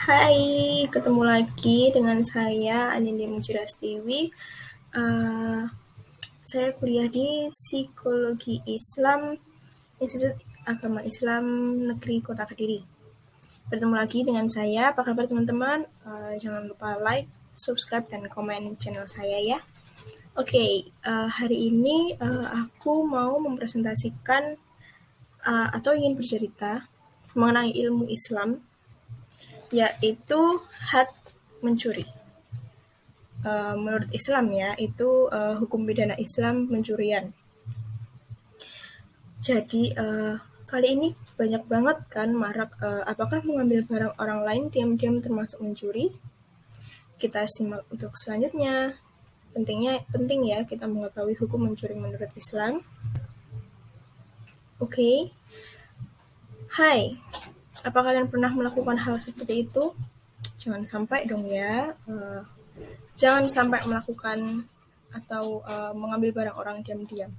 Hai, ketemu lagi dengan saya Anindi Mujirastiwi. Uh, saya kuliah di Psikologi Islam Institut Agama Islam Negeri Kota Kediri. Bertemu lagi dengan saya. Apa kabar teman-teman? Jangan lupa like, subscribe, dan komen channel saya ya. Oke, hari ini aku mau mempresentasikan atau ingin bercerita mengenai ilmu Islam, yaitu had mencuri. Menurut Islam ya, itu hukum pidana Islam pencurian. Jadi kali ini banyak banget kan marak apakah mengambil barang orang lain diam-diam termasuk mencuri? Kita simak untuk selanjutnya. Penting ya kita mengetahui hukum mencuri menurut Islam. Oke. Hai, apa kalian pernah melakukan hal seperti itu? Jangan sampai dong ya. Jangan sampai melakukan atau mengambil barang orang diam-diam.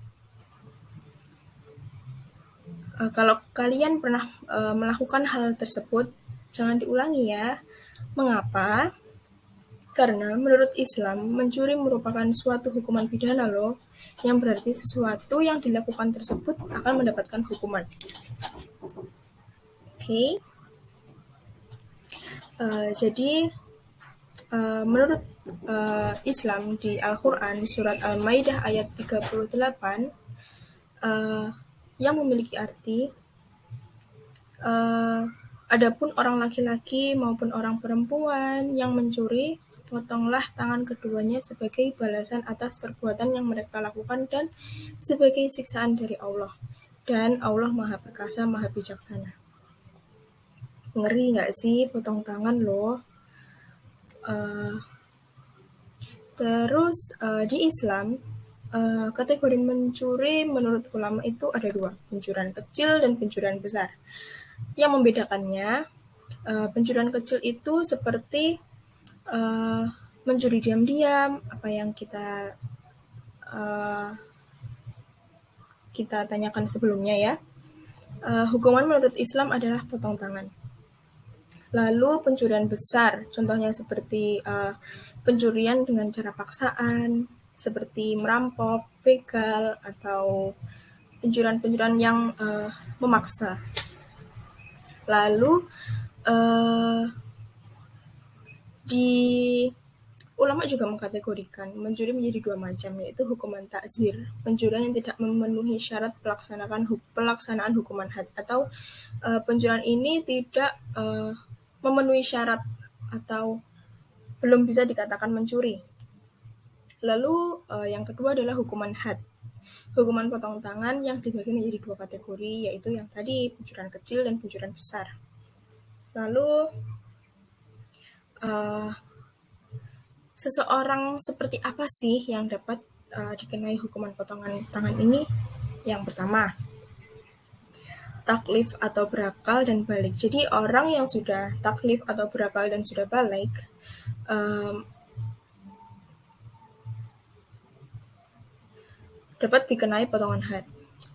Kalau kalian pernah melakukan hal tersebut, jangan diulangi ya. Mengapa? Karena menurut Islam, mencuri merupakan suatu hukuman pidana loh, yang berarti sesuatu yang dilakukan tersebut akan mendapatkan hukuman. Oke. Jadi, menurut Islam di Al-Quran, surat Al-Maidah ayat 38, yang memiliki arti, adapun orang laki-laki maupun orang perempuan yang mencuri, potonglah tangan keduanya sebagai balasan atas perbuatan yang mereka lakukan dan sebagai siksaan dari Allah. Dan Allah Maha Perkasa, Maha Bijaksana. Ngeri nggak sih potong tangan loh? Terus di Islam, kategori mencuri menurut ulama itu ada dua, pencurian kecil dan pencurian besar. Yang membedakannya, pencurian kecil itu seperti mencuri diam-diam, apa yang kita tanyakan sebelumnya ya. Hukuman menurut Islam adalah potong tangan. Lalu pencurian besar, contohnya seperti pencurian dengan cara paksaan, seperti merampok, begal, atau pencurian-pencurian yang memaksa. Lalu di ulama juga mengkategorikan mencuri menjadi dua macam, yaitu hukuman takzir, pencurian yang tidak memenuhi syarat pelaksanaan hukuman had, atau pencurian ini tidak memenuhi syarat atau belum bisa dikatakan mencuri. Lalu yang kedua adalah hukuman had, hukuman potong tangan yang dibagi menjadi dua kategori, yaitu yang tadi pencurian kecil dan pencurian besar. Lalu seseorang seperti apa sih yang dapat dikenai hukuman potongan tangan ini? Yang pertama, taklif atau berakal dan balik. Jadi orang yang sudah taklif atau berakal dan sudah balik dapat dikenai potongan had.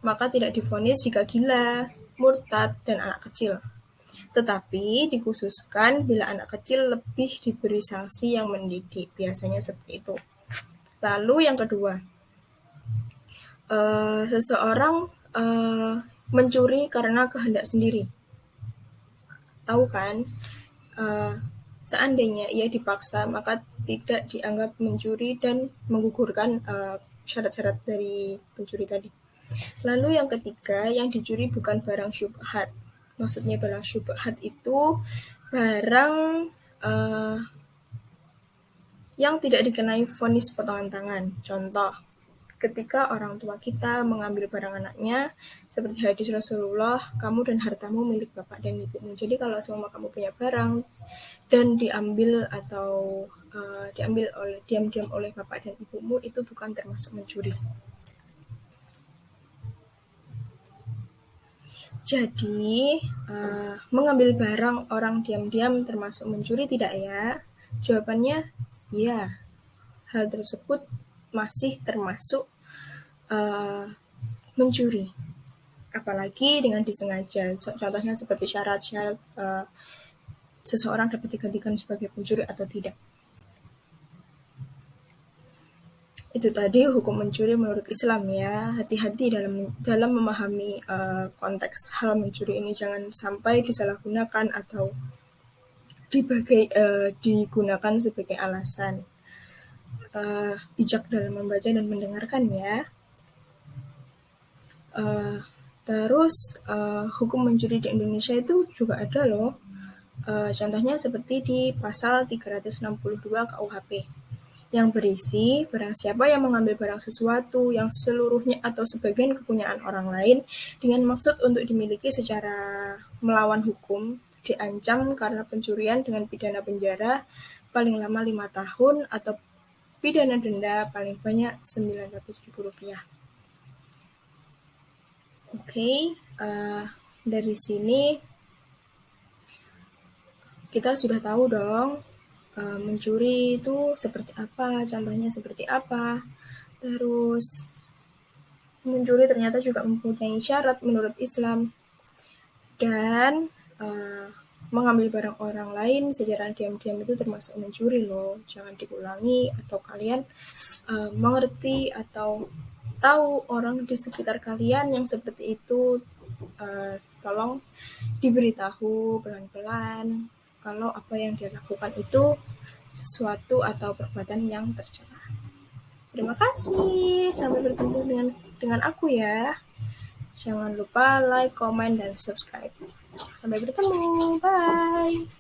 Maka tidak divonis jika gila, murtad, dan anak kecil. Tetapi dikhususkan bila anak kecil lebih diberi sanksi yang mendidik, biasanya seperti itu. Lalu yang kedua, seseorang mencuri karena kehendak sendiri. Tahu kan, seandainya ia dipaksa maka tidak dianggap mencuri dan menggugurkan syarat-syarat dari pencuri tadi. Lalu yang ketiga, yang dicuri bukan barang syubhat. Maksudnya barang syubhat itu barang yang tidak dikenai vonis potongan tangan. Contoh, ketika orang tua kita mengambil barang anaknya, seperti hadis Rasulullah, kamu dan hartamu milik bapak dan ibumu. Jadi kalau semua kamu punya barang dan diambil atau diambil diam-diam oleh bapak dan ibumu, itu bukan termasuk mencuri. Jadi, mengambil barang orang diam-diam termasuk mencuri tidak ya? Jawabannya, ya. Hal tersebut masih termasuk mencuri. Apalagi dengan disengaja. Contohnya seperti syarat-syarat seseorang dapat digantikan sebagai pencuri atau tidak. Itu tadi hukum mencuri menurut Islam ya. Hati-hati dalam memahami konteks hal mencuri ini, jangan sampai disalahgunakan atau digunakan sebagai alasan. Bijak dalam membaca dan mendengarkan ya. Terus hukum mencuri di Indonesia itu juga ada loh. Contohnya seperti di pasal 362 KUHP yang berisi barang siapa yang mengambil barang sesuatu yang seluruhnya atau sebagian kepunyaan orang lain dengan maksud untuk dimiliki secara melawan hukum diancam karena pencurian dengan pidana penjara paling lama 5 tahun atau pidana denda paling banyak Rp900.000. Oke, dari sini kita sudah tahu dong mencuri itu seperti apa, contohnya seperti apa. Terus mencuri ternyata juga mempunyai syarat menurut Islam. Dan mengambil barang orang lain secara diam-diam itu termasuk mencuri loh. Jangan diulangi atau kalian mengerti atau tahu orang di sekitar kalian yang seperti itu, tolong diberitahu pelan-pelan kalau apa yang dia lakukan itu sesuatu atau perbuatan yang tercela. Terima kasih. Sampai bertemu dengan aku ya. Jangan lupa like, comment, dan subscribe. Sampai bertemu. Bye.